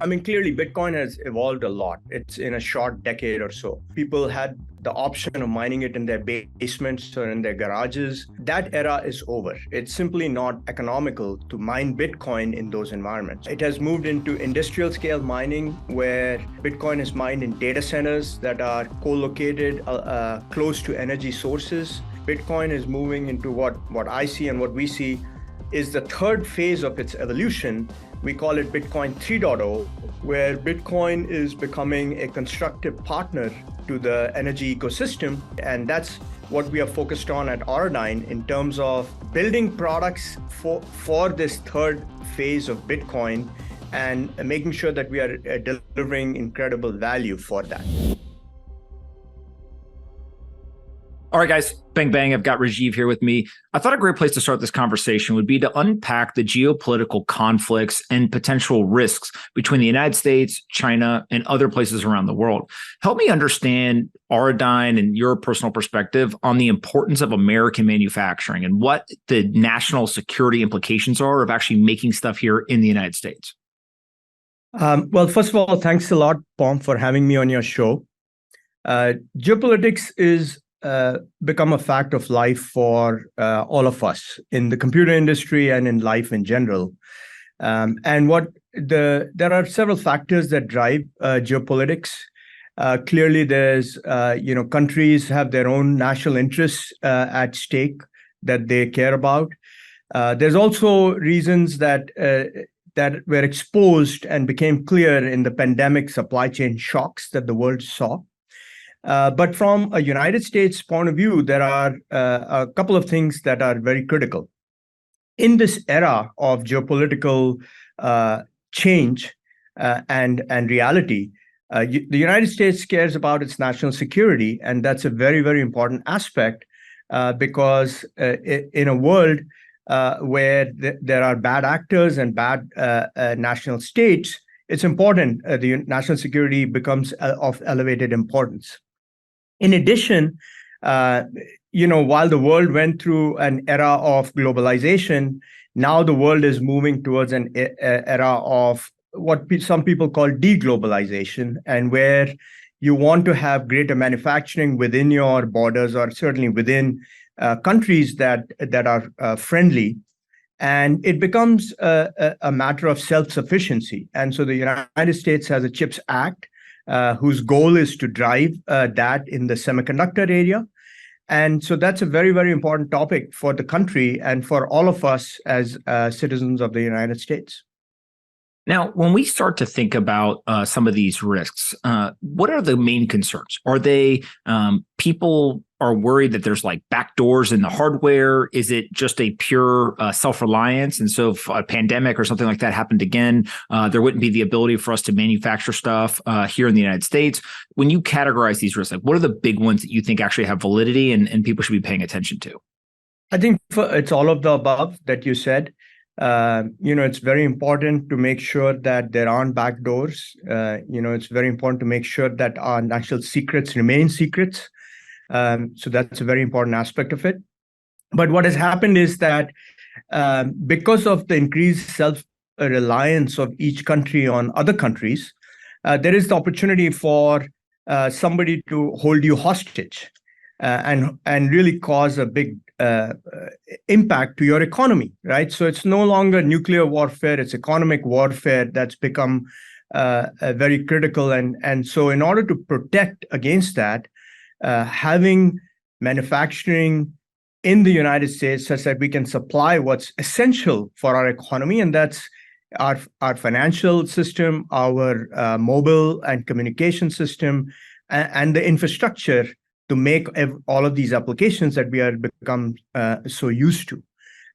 I mean, clearly, Bitcoin has evolved a lot. It's in a short decade or so. People had the option of mining it in their basements or in their garages. That era is over. It's simply not economical to mine Bitcoin in those environments. It has moved into industrial scale mining, where Bitcoin is mined in data centers that are co-located close to energy sources. Bitcoin is moving into what I see and what we see is the third phase of its evolution. We call it Bitcoin 3.0, where Bitcoin is becoming a constructive partner to the energy ecosystem. And that's what we are focused on at Auradine in terms of building products for this third phase of Bitcoin and making sure that we are delivering incredible value for that. All right, guys, bang, bang. I've got Rajiv here with me. I thought a great place to start this conversation would be to unpack the geopolitical conflicts and potential risks between the United States, China, and other places around the world. Help me understand Auradine and your personal perspective on the importance of American manufacturing and what the national security implications are of actually making stuff here in the United States. Well, first of all, thanks a lot, Pomp, for having me on your show. Geopolitics is become a fact of life for all of us in the computer industry and in life in general. There are several factors that drive geopolitics. Clearly, there's countries have their own national interests at stake that they care about. There's also reasons that were exposed and became clear in the pandemic supply chain shocks that the world saw. But from a United States point of view, there are a couple of things that are very critical. In this era of geopolitical change and reality, the United States cares about its national security, and that's a very, very important aspect because in a world where there are bad actors and bad national states, it's important the national security becomes of elevated importance. In addition, while the world went through an era of globalization, now the world is moving towards an era of what some people call deglobalization, and where you want to have greater manufacturing within your borders, or certainly within countries that are friendly. And it becomes a matter of self-sufficiency. And so the United States has a CHIPS Act, whose goal is to drive that in the semiconductor area. And so that's a very, very important topic for the country and for all of us as citizens of the United States. Now, when we start to think about some of these risks, what are the main concerns? Are they people are worried that there's like backdoors in the hardware? Is it just a pure self-reliance? And so if a pandemic or something like that happened again, there wouldn't be the ability for us to manufacture stuff here in the United States. When you categorize these risks, like what are the big ones that you think actually have validity and people should be paying attention to? I think it's all of the above that you said. It's very important to make sure that there aren't backdoors. It's very important to make sure that our national secrets remain secrets. So that's a very important aspect of it. But what has happened is that because of the increased self-reliance of each country on other countries, there is the opportunity for somebody to hold you hostage and really cause a big impact to your economy, right? So it's no longer nuclear warfare, it's economic warfare that's become very critical. And so in order to protect against that, having manufacturing in the United States such that we can supply what's essential for our economy, and that's our financial system, our mobile and communication system, and the infrastructure to make all of these applications that we are become so used to.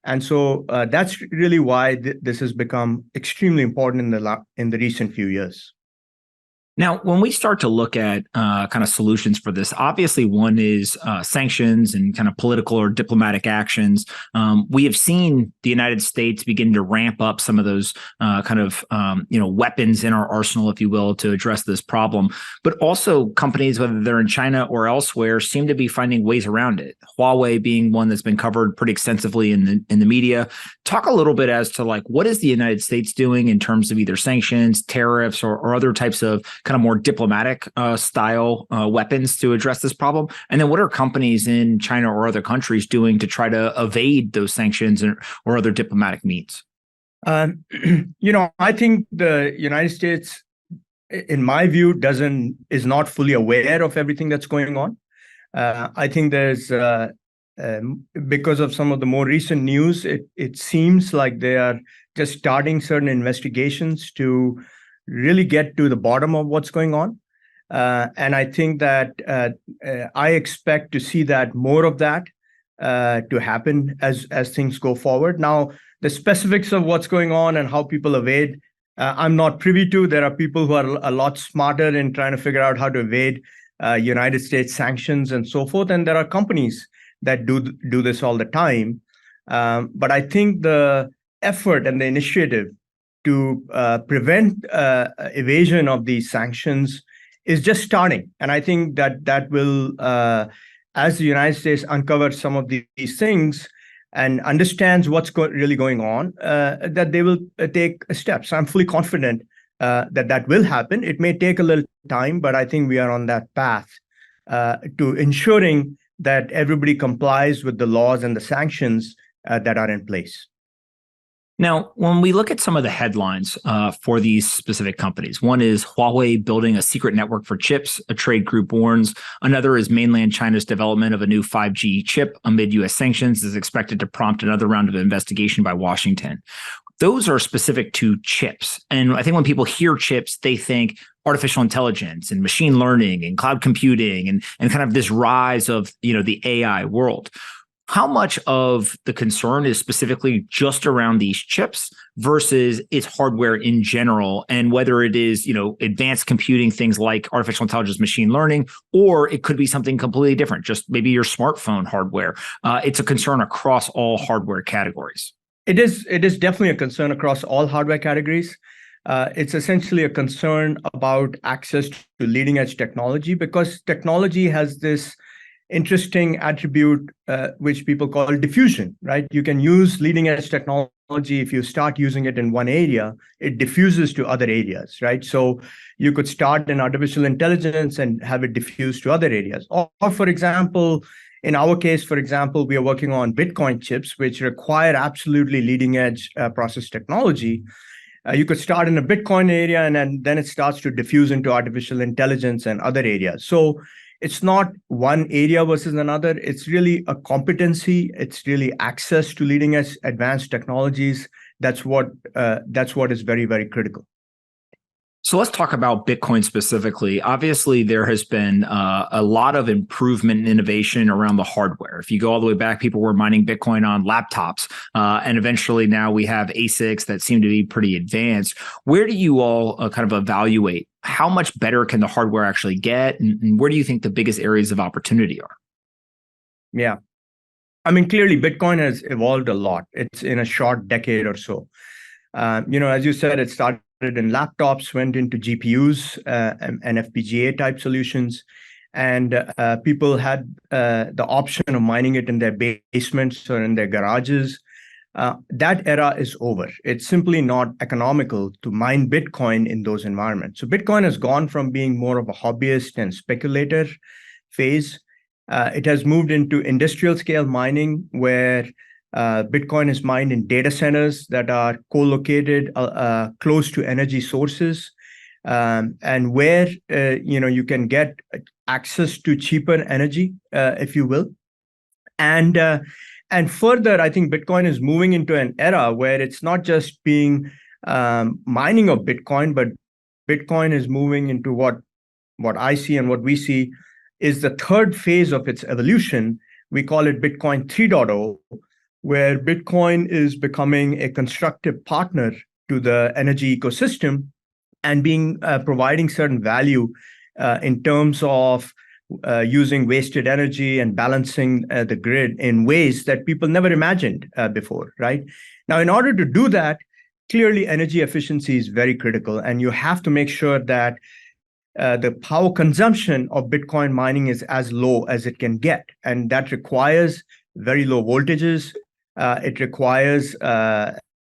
And so that's really why this has become extremely important in the recent few years. Now, when we start to look at kind of solutions for this, obviously one is sanctions and kind of political or diplomatic actions. We have seen the United States begin to ramp up some of those weapons in our arsenal, if you will, to address this problem. But also companies, whether they're in China or elsewhere, seem to be finding ways around it. Huawei being one that's been covered pretty extensively in the media. Talk a little bit as to what is the United States doing in terms of either sanctions, tariffs, or other types of kind of more diplomatic style weapons to address this problem? And then what are companies in China or other countries doing to try to evade those sanctions or other diplomatic means? I think the United States, in my view, is not fully aware of everything that's going on. I think there's because of some of the more recent news, it seems like they are just starting certain investigations to really get to the bottom of what's going on. And I think that I expect to see that more of that to happen as things go forward. Now, the specifics of what's going on and how people evade, I'm not privy to. There are people who are a lot smarter in trying to figure out how to evade United States sanctions and so forth. And there are companies that do this all the time. But I think the effort and the initiative to prevent evasion of these sanctions is just starting. And I think that will, as the United States uncovers some of these things and understands what's really going on, that they will take steps. I'm fully confident that will happen. It may take a little time, but I think we are on that path to ensuring that everybody complies with the laws and the sanctions that are in place. Now, when we look at some of the headlines for these specific companies, one is Huawei building a secret network for chips, a trade group warns. Another is mainland China's development of a new 5G chip amid U.S. sanctions is expected to prompt another round of investigation by Washington. Those are specific to chips. And I think when people hear chips, they think artificial intelligence and machine learning and cloud computing and kind of this rise of, the AI world. How much of the concern is specifically just around these chips versus its hardware in general, and whether it is, advanced computing, things like artificial intelligence, machine learning, or it could be something completely different, just maybe your smartphone hardware. It's a concern across all hardware categories. It is definitely a concern across all hardware categories. It's essentially a concern about access to leading edge technology, because technology has this interesting attribute which people call diffusion, right? You can use leading edge technology. If you start using it in one area, it diffuses to other areas, right? So you could start in artificial intelligence and have it diffuse to other areas. Or for example, in our case, we are working on Bitcoin chips, which require absolutely leading edge process technology. You could start in a Bitcoin area, and then it starts to diffuse into artificial intelligence and other areas. So it's not one area versus another. It's really a competency. It's really access to leading edge advanced technologies. That's what is very, very critical. So let's talk about Bitcoin specifically. Obviously, there has been a lot of improvement and innovation around the hardware. If you go all the way back, people were mining Bitcoin on laptops, and eventually now we have ASICs that seem to be pretty advanced. Where do you all kind of evaluate how much better can the hardware actually get, and where do you think the biggest areas of opportunity are? Yeah. I mean, clearly, Bitcoin has evolved a lot. It's in a short decade or so. As you said, it started in laptops, went into GPUs and FPGA type solutions, and people had the option of mining it in their basements or in their garages. That era is over. It's simply not economical to mine Bitcoin in those environments. So Bitcoin has gone from being more of a hobbyist and speculator phase. It has moved into industrial scale mining, where Bitcoin is mined in data centers that are co-located close to energy sources, and where you can get access to cheaper energy, if you will. And further, I think Bitcoin is moving into an era where it's not just being mining of Bitcoin, but Bitcoin is moving into what I see and what we see is the third phase of its evolution. We call it Bitcoin 3.0, where Bitcoin is becoming a constructive partner to the energy ecosystem, and being providing certain value in terms of using wasted energy and balancing the grid in ways that people never imagined before, right? Now, in order to do that, clearly energy efficiency is very critical, and you have to make sure that the power consumption of Bitcoin mining is as low as it can get, and that requires very low voltages. It requires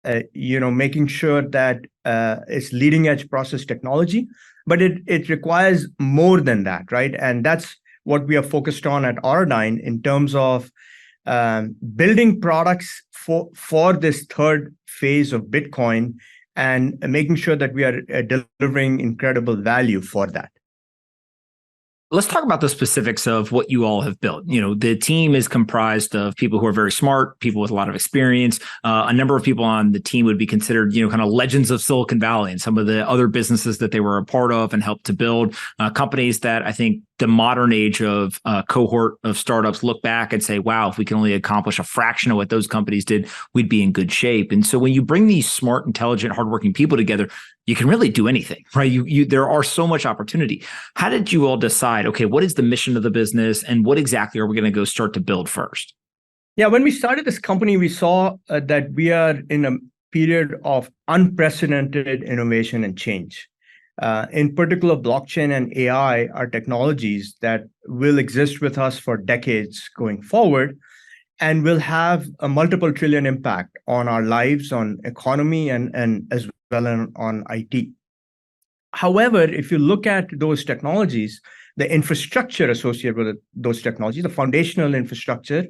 making sure that it's leading edge process technology, but it requires more than that, right? And that's what we are focused on at Auradine in terms of building products for this third phase of Bitcoin and making sure that we are delivering incredible value for that. Let's talk about the specifics of what you all have built. The team is comprised of people who are very smart, people with a lot of experience. A number of people on the team would be considered, kind of legends of Silicon Valley and some of the other businesses that they were a part of and helped to build, companies that I think the modern age of cohort of startups look back and say, wow, if we can only accomplish a fraction of what those companies did, we'd be in good shape. And so when you bring these smart, intelligent, hardworking people together, you can really do anything, right? There are so much opportunity. How did you all decide, okay, what is the mission of the business and what exactly are we going to go start to build first? Yeah, when we started this company, we saw that we are in a period of unprecedented innovation and change. In particular, blockchain and AI are technologies that will exist with us for decades going forward and will have a multiple trillion impact on our lives, on economy, and as well on IT. However, if you look at those technologies, the infrastructure associated with those technologies, the foundational infrastructure,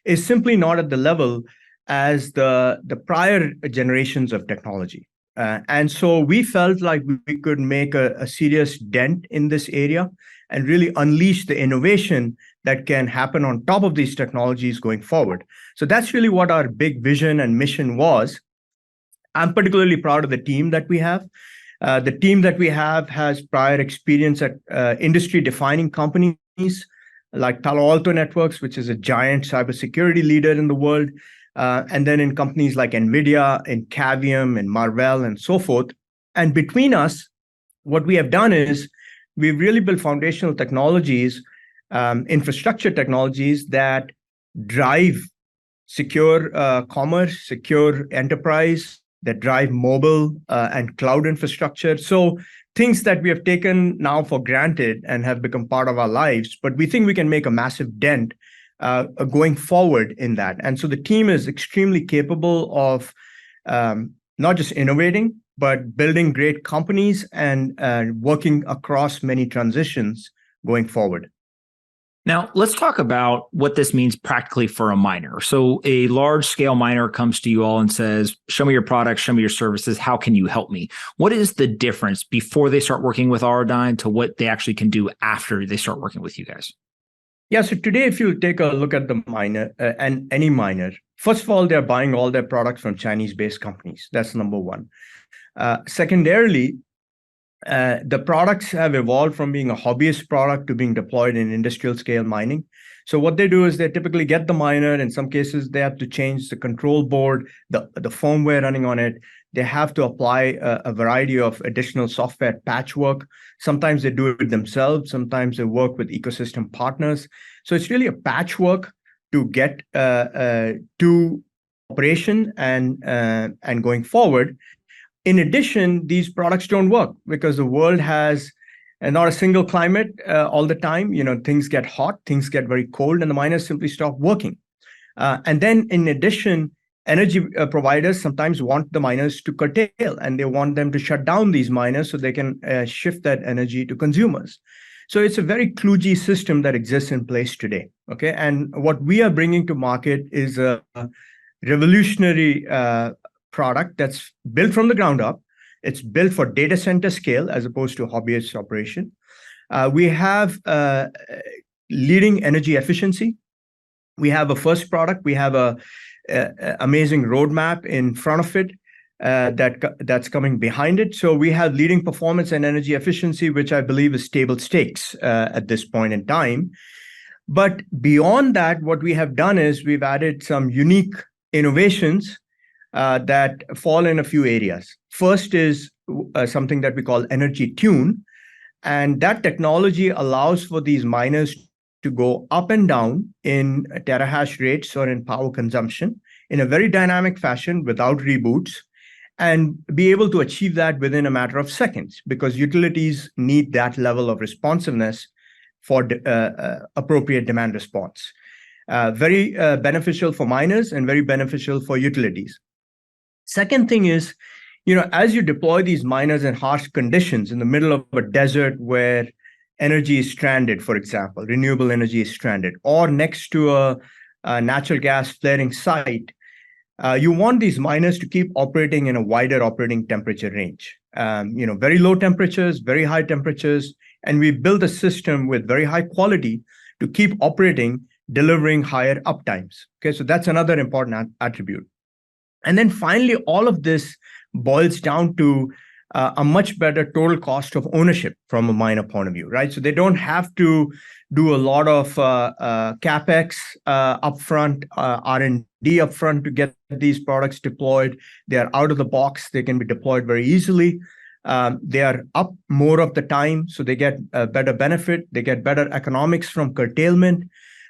is simply not at the level as the prior generations of technology. And so we felt like we could make a serious dent in this area and really unleash the innovation that can happen on top of these technologies going forward. So that's really what our big vision and mission was. I'm particularly proud of the team that we have. The team that we have has prior experience at industry-defining companies like Palo Alto Networks, which is a giant cybersecurity leader in the world, and then in companies like NVIDIA, in Cavium, and Marvell, and so forth. And between us, what we have done is we've really built foundational technologies, infrastructure technologies that drive secure commerce, secure enterprise, that drive mobile and cloud infrastructure. So things that we have taken now for granted and have become part of our lives, but we think we can make a massive dent going forward in that. And so the team is extremely capable of not just innovating, but building great companies and working across many transitions going forward. Now, let's talk about what this means practically for a miner. So a large scale miner comes to you all and says, show me your products, show me your services. How can you help me? What is the difference before they start working with Auradine to what they actually can do after they start working with you guys? Yeah, so today, if you take a look at the miner and any miner, first of all, they're buying all their products from Chinese-based companies. That's number one. Secondarily, the products have evolved from being a hobbyist product to being deployed in industrial scale mining. So what they do is they typically get the miner. In some cases, they have to change the control board, the firmware running on it. They have to apply a variety of additional software patchwork. Sometimes they do it themselves. Sometimes they work with ecosystem partners. So it's really a patchwork to get to operation and going forward. In addition, these products don't work because the world has not a single climate all the time. Things get hot, things get very cold, and the miners simply stop working. And then in addition, energy providers sometimes want the miners to curtail, and they want them to shut down these miners so they can shift that energy to consumers. So it's a very kludgy system that exists in place today. Okay, and what we are bringing to market is a revolutionary product that's built from the ground up. It's built for data center scale as opposed to hobbyist operation. We have leading energy efficiency. We have a first product. We have a amazing roadmap in front of it that's coming behind it. So we have leading performance and energy efficiency, which I believe is table stakes at this point in time. But beyond that, what we have done is we've added some unique innovations that fall in a few areas. First is something that we call energy tune. And that technology allows for these miners to go up and down in terahash rates or in power consumption in a very dynamic fashion without reboots, and be able to achieve that within a matter of seconds, because utilities need that level of responsiveness for appropriate demand response. Very beneficial for miners and very beneficial for utilities. Second thing is, as you deploy these miners in harsh conditions in the middle of a desert where energy is stranded, for example, renewable energy is stranded, or next to a natural gas flaring site, you want these miners to keep operating in a wider operating temperature range. Very low temperatures, very high temperatures, and we build a system with very high quality to keep operating, delivering higher uptimes. Okay, so that's another important attribute. And then finally, all of this boils down to a much better total cost of ownership from a miner point of view, right? So they don't have to do a lot of capex upfront, R&D upfront to get these products deployed. They are out of the box. They can be deployed very easily. They are up more of the time, so they get a better benefit. They get better economics from curtailment.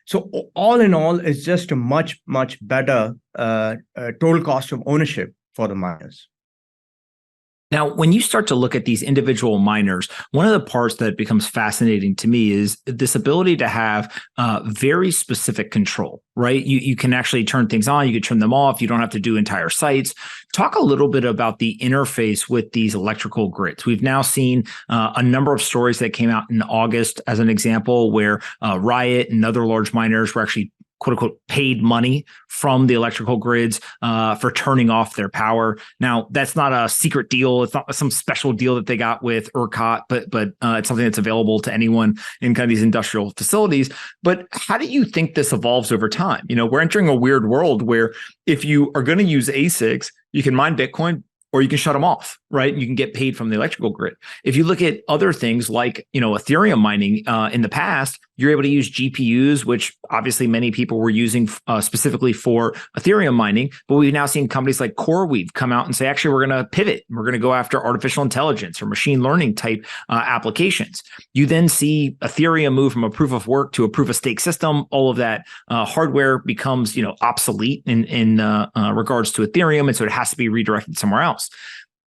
So all in all, it's just a much, much better total cost of ownership for the miners. Now, when you start to look at these individual miners, one of the parts that becomes fascinating to me is this ability to have very specific control, right? You can actually turn things on, you can turn them off, you don't have to do entire sites. Talk a little bit about the interface with these electrical grids. We've now seen a number of stories that came out in August, as an example, where Riot and other large miners were actually quote unquote paid money from the electrical grids for turning off their power. Now, that's not a secret deal. It's not some special deal that they got with ERCOT, but it's something that's available to anyone in kind of these industrial facilities. But how do you think this evolves over time? We're entering a weird world where if you are going to use ASICs, you can mine Bitcoin, or you can shut them off, right? You can get paid from the electrical grid. If you look at other things like, Ethereum mining in the past, you're able to use GPUs, which obviously many people were using specifically for Ethereum mining. But we've now seen companies like CoreWeave come out and say, actually, we're going to pivot. We're going to go after artificial intelligence or machine learning type applications. You then see Ethereum move from a proof of work to a proof of stake system. All of that hardware becomes, obsolete in regards to Ethereum. And so it has to be redirected somewhere else.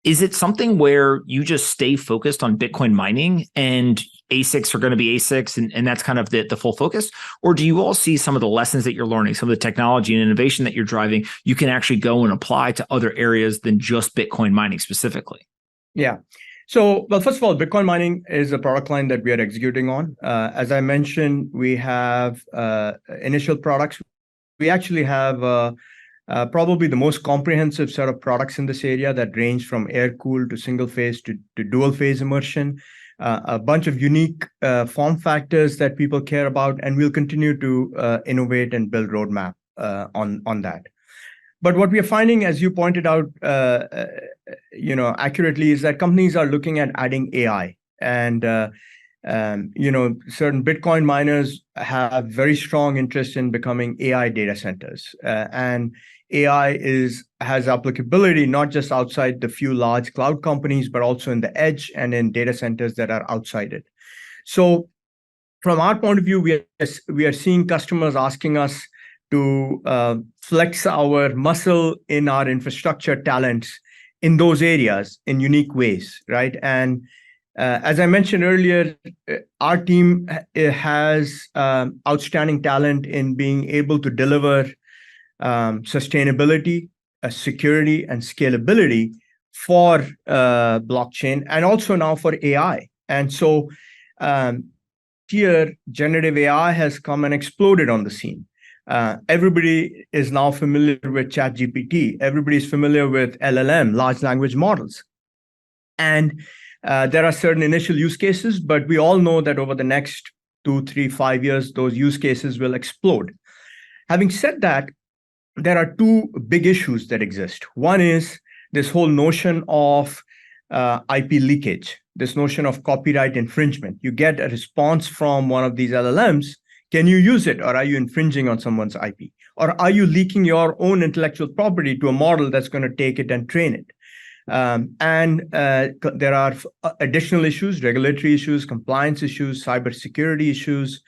Is it something where you just stay focused on Bitcoin mining and ASICs are going to be ASICs and that's kind of the full focus? Or do you all see some of the lessons that you're learning, some of the technology and innovation that you're driving, you can actually go and apply to other areas than just Bitcoin mining specifically? Yeah. So, well, first of all, Bitcoin mining is a product line that we are executing on. As I mentioned, we have initial products. We actually have probably the most comprehensive set of products in this area that range from air-cooled to single-phase to dual-phase immersion, a bunch of unique form factors that people care about, and we'll continue to innovate and build roadmap on that. But what we are finding, as you pointed out, accurately, is that companies are looking at adding AI, and certain Bitcoin miners have very strong interest in becoming AI data centers, and AI has applicability not just outside the few large cloud companies, but also in the edge and in data centers that are outside it. So from our point of view, we are seeing customers asking us to flex our muscle in our infrastructure talents in those areas in unique ways, right? And as I mentioned earlier, our team has outstanding talent in being able to deliver sustainability, security, and scalability for blockchain, and also now for AI. And so here, generative AI has come and exploded on the scene. Everybody is now familiar with ChatGPT. Everybody is familiar with LLM, large language models. And there are certain initial use cases, but we all know that over the next 2, 3, 5 years, those use cases will explode. Having said that, there are two big issues that exist. One is this whole notion of IP leakage, this notion of copyright infringement. You get a response from one of these LLMs. Can you use it, or are you infringing on someone's IP? Or are you leaking your own intellectual property to a model that's going to take it and train it? There are additional issues, regulatory issues, compliance issues, cybersecurity issues.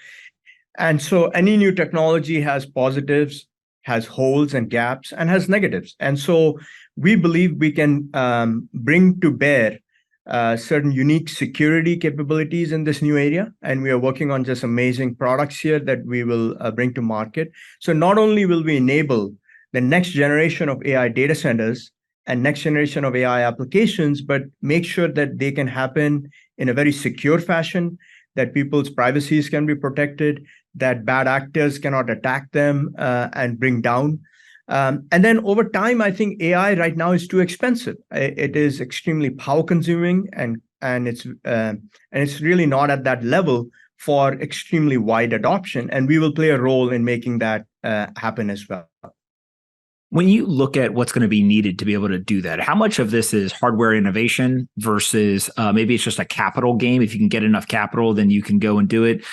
And so any new technology has positives, has holes and gaps, and has negatives. And so we believe we can bring to bear certain unique security capabilities in this new area. And we are working on just amazing products here that we will bring to market. So not only will we enable the next generation of AI data centers and next generation of AI applications, but make sure that they can happen in a very secure fashion, that people's privacies can be protected, that bad actors cannot attack them and bring down. And then over time, I think AI right now is too expensive. It is extremely power consuming, and it's really not at that level for extremely wide adoption. And we will play a role in making that happen as well. When you look at what's going to be needed to be able to do that, how much of this is hardware innovation versus maybe it's just a capital game? If you can get enough capital, then you can go and do it.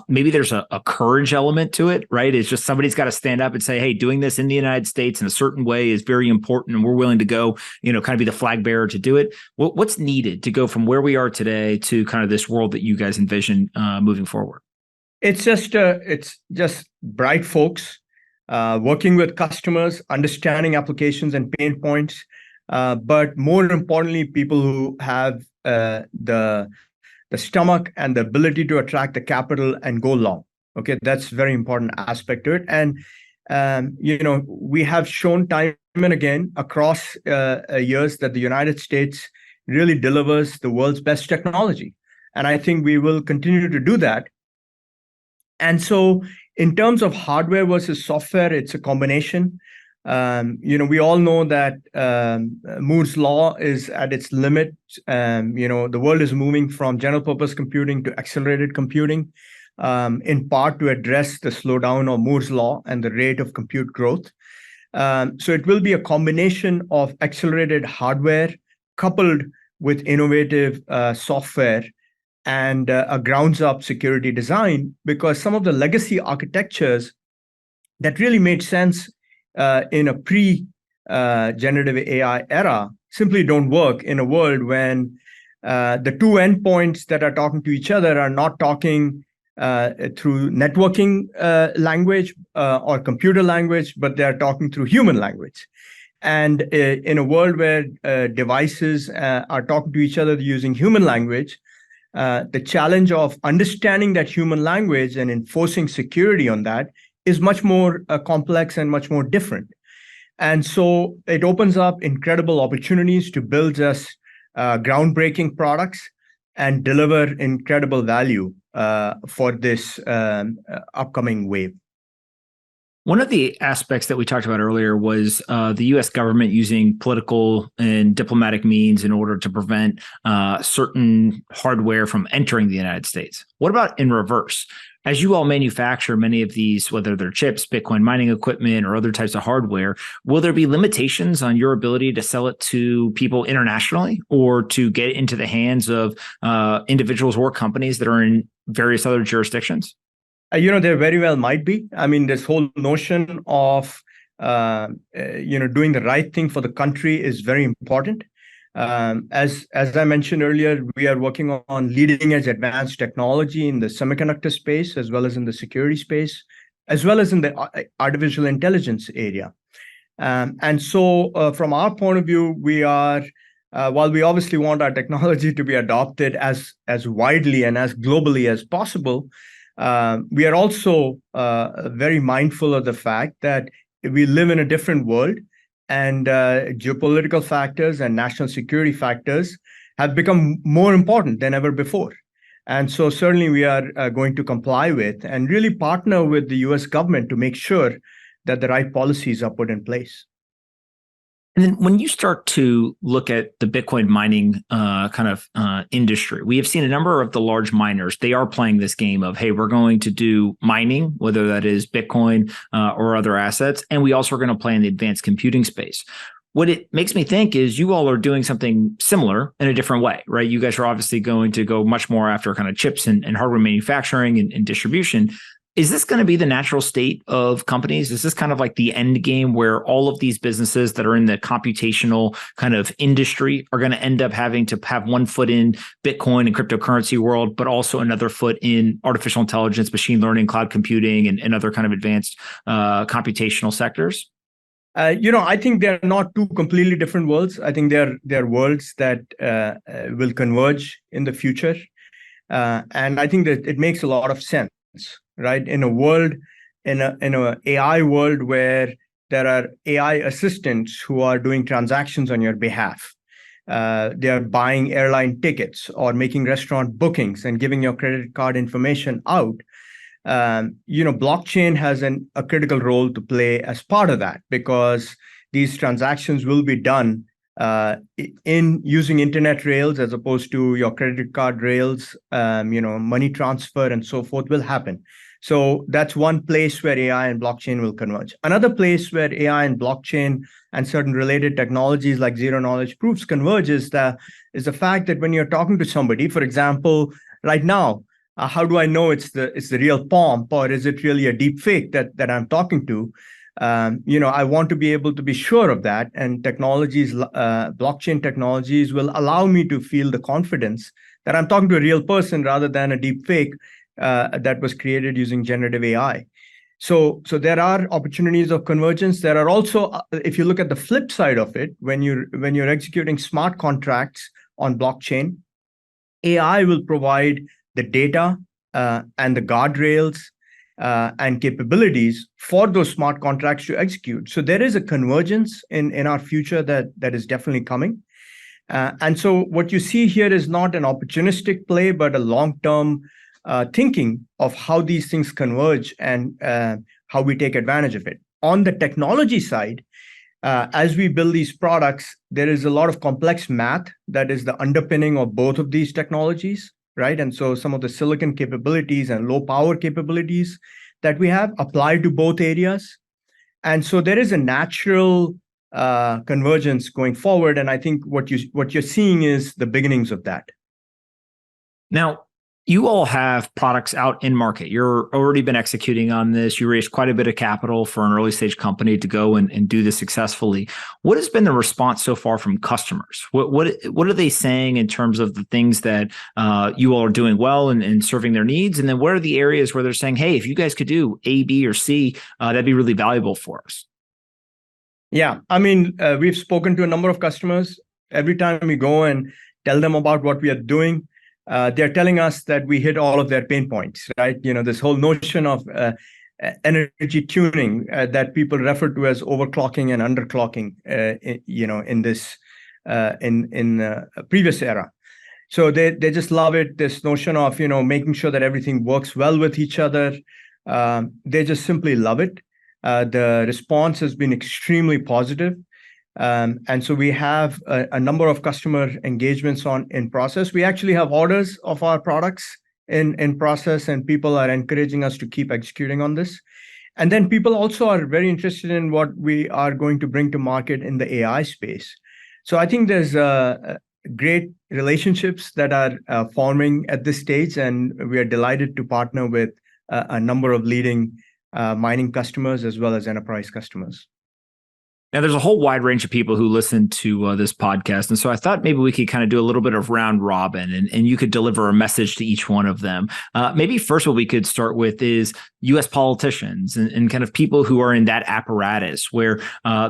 Maybe there's a courage element to it, right? It's just somebody's got to stand up and say, hey, doing this in the United States in a certain way is very important, and we're willing to go, kind of be the flag bearer to do it. What's needed to go from where we are today to kind of this world that you guys envision moving forward? It's just bright folks working with customers, understanding applications and pain points, but more importantly, people who have the stomach and the ability to attract the capital and go long. Okay, that's a very important aspect to it. And we have shown time and again across years that the United States really delivers the world's best technology, and I think we will continue to do that. And so in terms of hardware versus software, it's a combination. We all know that Moore's law is at its limit. The world is moving from general purpose computing to accelerated computing, in part to address the slowdown of Moore's law and the rate of compute growth. So it will be a combination of accelerated hardware coupled with innovative software and a grounds-up security design, because some of the legacy architectures that really made sense in a pre-generative AI era simply don't work in a world when the two endpoints that are talking to each other are not talking through networking language or computer language, but they're talking through human language. And in a world where devices are talking to each other using human language, the challenge of understanding that human language and enforcing security on that is much more complex and much more different. And so it opens up incredible opportunities to build just groundbreaking products and deliver incredible value for this upcoming wave. One of the aspects that we talked about earlier was the U.S. government using political and diplomatic means in order to prevent certain hardware from entering the United States. What about in reverse? As you all manufacture many of these, whether they're chips, Bitcoin mining equipment, or other types of hardware, will there be limitations on your ability to sell it to people internationally or to get it into the hands of individuals or companies that are in various other jurisdictions? There very well might be. I mean, this whole notion of, doing the right thing for the country is very important. As I mentioned earlier, we are working on leading edge advanced technology in the semiconductor space, as well as in the security space, as well as in the artificial intelligence area. And so from our point of view, we are, while we obviously want our technology to be adopted as widely and as globally as possible, we are also very mindful of the fact that we live in a different world, and geopolitical factors and national security factors have become more important than ever before. And so certainly we are going to comply with and really partner with the US government to make sure that the right policies are put in place. And then when you start to look at the Bitcoin mining industry, we have seen a number of the large miners. They are playing this game of, hey, we're going to do mining, whether that is Bitcoin or other assets. And we also are going to play in the advanced computing space. What it makes me think is you all are doing something similar in a different way, right? You guys are obviously going to go much more after kind of chips and hardware manufacturing and distribution. Is this going to be the natural state of companies? Is this kind of like the end game where all of these businesses that are in the computational kind of industry are going to end up having to have one foot in Bitcoin and cryptocurrency world, but also another foot in artificial intelligence, machine learning, cloud computing, and other kind of advanced computational sectors? I think they're not two completely different worlds. I think they're worlds that will converge in the future. And I think that it makes a lot of sense, right? In a AI world where there are AI assistants who are doing transactions on your behalf. They are buying airline tickets or making restaurant bookings and giving your credit card information out. Blockchain has a critical role to play as part of that, because these transactions will be done in using internet rails as opposed to your credit card rails. Money transfer and so forth will happen. So that's one place where AI and blockchain will converge. Another place where AI and blockchain and certain related technologies like zero knowledge proofs converge is the fact that when you're talking to somebody, for example, right now, how do I know it's the real Pomp, or is it really a deep fake that I'm talking to? I want to be able to be sure of that, and blockchain technologies will allow me to feel the confidence that I'm talking to a real person rather than a deep fake that was created using generative AI. So there are opportunities of convergence. There are also, if you look at the flip side of it, when you're executing smart contracts on blockchain, AI will provide the data and the guardrails and capabilities for those smart contracts to execute. So there is a convergence in our future that is definitely coming. And so what you see here is not an opportunistic play, but a long-term thinking of how these things converge and how we take advantage of it. On the technology side, as we build these products, there is a lot of complex math that is the underpinning of both of these technologies, right? And so some of the silicon capabilities and low power capabilities that we have apply to both areas. And so there is a natural convergence going forward. And I think what you're seeing is the beginnings of that. Now, you all have products out in market. You're already been executing on this. You raised quite a bit of capital for an early stage company to go and do this successfully. What has been the response so far from customers? What are they saying in terms of the things that you all are doing well and serving their needs? And then what are the areas where they're saying, hey, if you guys could do A, B, or C, that'd be really valuable for us? Yeah, I mean, we've spoken to a number of customers. Every time we go and tell them about what we are doing, they're telling us that we hit all of their pain points, right? This whole notion of energy tuning that people refer to as overclocking and underclocking, in this previous era. So they just love it. This notion of making sure that everything works well with each other. They just simply love it. The response has been extremely positive. And so we have a number of customer engagements in process. We actually have orders of our products in process, and people are encouraging us to keep executing on this. And then people also are very interested in what we are going to bring to market in the AI space. So I think there's great relationships that are forming at this stage, and we are delighted to partner with a number of leading mining customers as well as enterprise customers. Now, there's a whole wide range of people who listen to this podcast. And so I thought maybe we could kind of do a little bit of round robin and you could deliver a message to each one of them. Maybe first what we could start with is U.S. politicians and kind of people who are in that apparatus where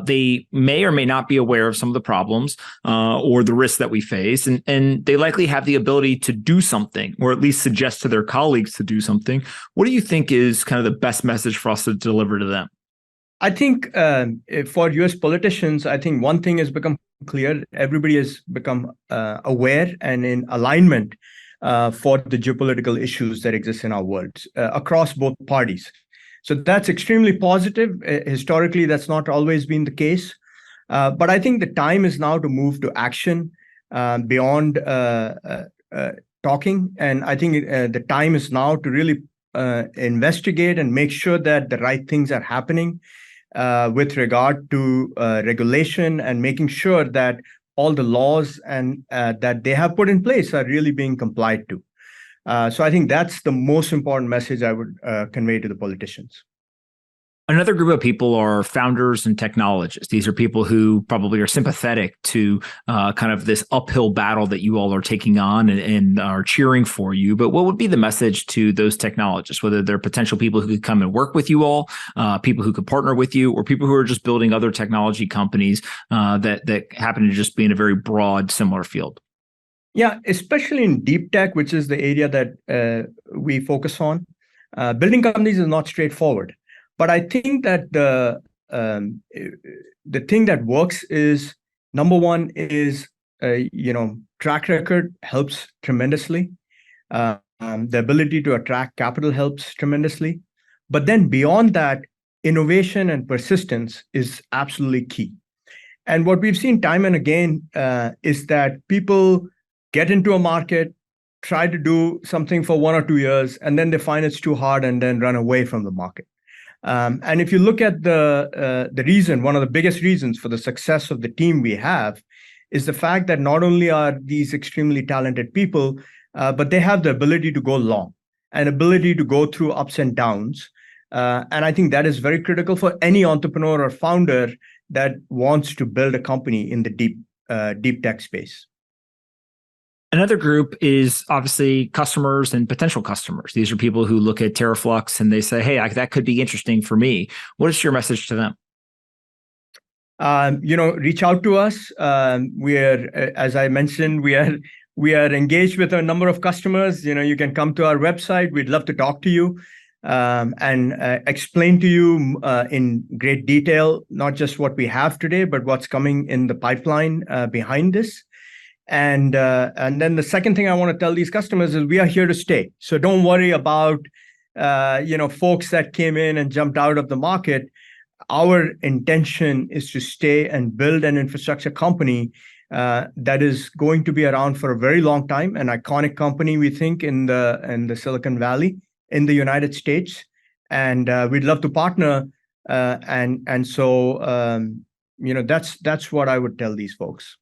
they may or may not be aware of some of the problems or the risks that we face. And they likely have the ability to do something, or at least suggest to their colleagues to do something. What do you think is kind of the best message for us to deliver to them? I think for US politicians, I think one thing has become clear. Everybody has become aware and in alignment for the geopolitical issues that exist in our world across both parties. So that's extremely positive. Historically, that's not always been the case. But I think the time is now to move to action beyond talking. And I think the time is now to really investigate and make sure that the right things are happening with regard to regulation, and making sure that all the laws and that they have put in place are really being complied to. So I think that's the most important message I would convey to the politicians. Another group of people are founders and technologists. These are people who probably are sympathetic to kind of this uphill battle that you all are taking on and are cheering for you. But what would be the message to those technologists, whether they're potential people who could come and work with you all, people who could partner with you, or people who are just building other technology companies that happen to just be in a very broad, similar field? Yeah, especially in deep tech, which is the area that we focus on. Building companies is not straightforward. But I think that the thing that works is, number one is track record helps tremendously. The ability to attract capital helps tremendously. But then beyond that, innovation and persistence is absolutely key. And what we've seen time and again is that people get into a market, try to do something for 1 or 2 years, and then they find it's too hard and then run away from the market. And if you look at the reason, one of the biggest reasons for the success of the team we have is the fact that not only are these extremely talented people, but they have the ability to go long and ability to go through ups and downs. And I think that is very critical for any entrepreneur or founder that wants to build a company in the deep tech space. Another group is obviously customers and potential customers. These are people who look at Teraflux and they say, hey, that could be interesting for me. What is your message to them? Reach out to us. We are, as I mentioned, we are engaged with a number of customers. You can come to our website. We'd love to talk to you and explain to you in great detail, not just what we have today, but what's coming in the pipeline behind this. And then the second thing I want to tell these customers is we are here to stay. So don't worry about folks that came in and jumped out of the market. Our intention is to stay and build an infrastructure company that is going to be around for a very long time, an iconic company, we think, in the Silicon Valley, in the United States. And we'd love to partner. So that's what I would tell these folks.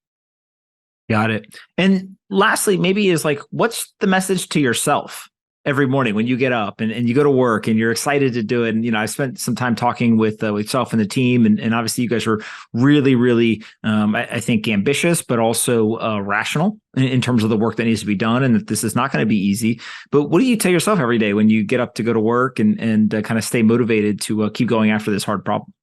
Got it. And lastly, maybe is what's the message to yourself every morning when you get up and you go to work and you're excited to do it? And, I spent some time talking with yourself and the team. And obviously you guys are really, really, I think, ambitious, but also rational in terms of the work that needs to be done and that this is not going to be easy. But what do you tell yourself every day when you get up to go to work and kind of stay motivated to keep going after this hard problem?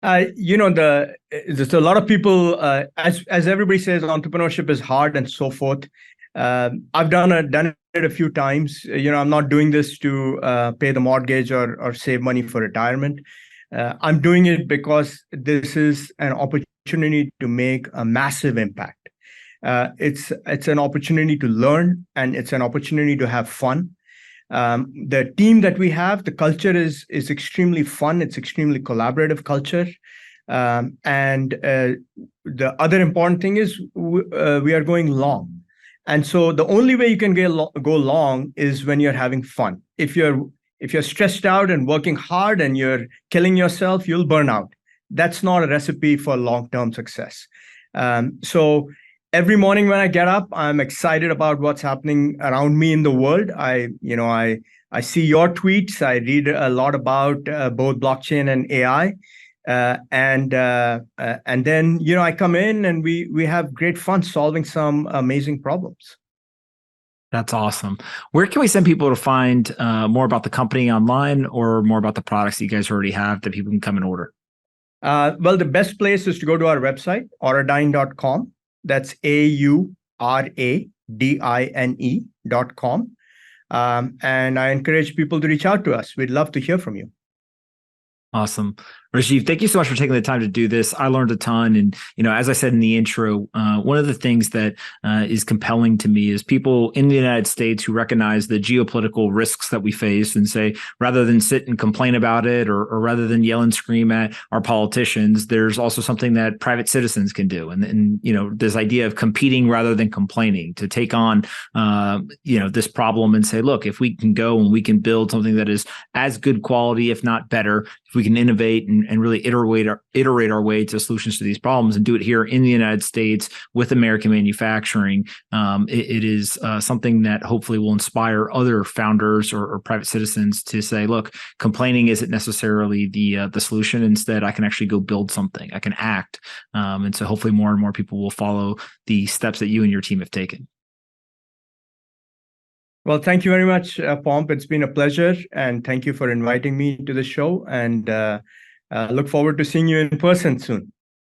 There's a lot of people, as everybody says, entrepreneurship is hard and so forth. I've done it a few times. I'm not doing this to pay the mortgage or save money for retirement. I'm doing it because this is an opportunity to make a massive impact. It's an opportunity to learn, and it's an opportunity to have fun. The team that we have, the culture is extremely fun. It's extremely collaborative culture. And the other important thing is we are going long. And so the only way you can go long is when you're having fun. If you're stressed out and working hard and you're killing yourself, you'll burn out. That's not a recipe for long-term success. So every morning when I get up, I'm excited about what's happening around me in the world. I see your tweets. I read a lot about both blockchain and AI. And then, I come in and we have great fun solving some amazing problems. That's awesome. Where can we send people to find more about the company online or more about the products that you guys already have that people can come and order? Well, the best place is to go to our website, auradine.com. That's AURADINE.com. And I encourage people to reach out to us. We'd love to hear from you. Awesome. Rajiv, thank you so much for taking the time to do this. I learned a ton. And, as I said in the intro, one of the things that is compelling to me is people in the United States who recognize the geopolitical risks that we face and say, rather than sit and complain about it or rather than yell and scream at our politicians, there's also something that private citizens can do. And this idea of competing rather than complaining to take on, this problem and say, look, if we can go and we can build something that is as good quality, if not better, if we can innovate and and really iterate our way to solutions to these problems and do it here in the United States with American manufacturing. It is something that hopefully will inspire other founders or private citizens to say, look, complaining isn't necessarily the solution. Instead, I can actually go build something. I can act. And so hopefully more and more people will follow the steps that you and your team have taken. Well, thank you very much, Pomp. It's been a pleasure. And thank you for inviting me to the show. And look forward to seeing you in person soon.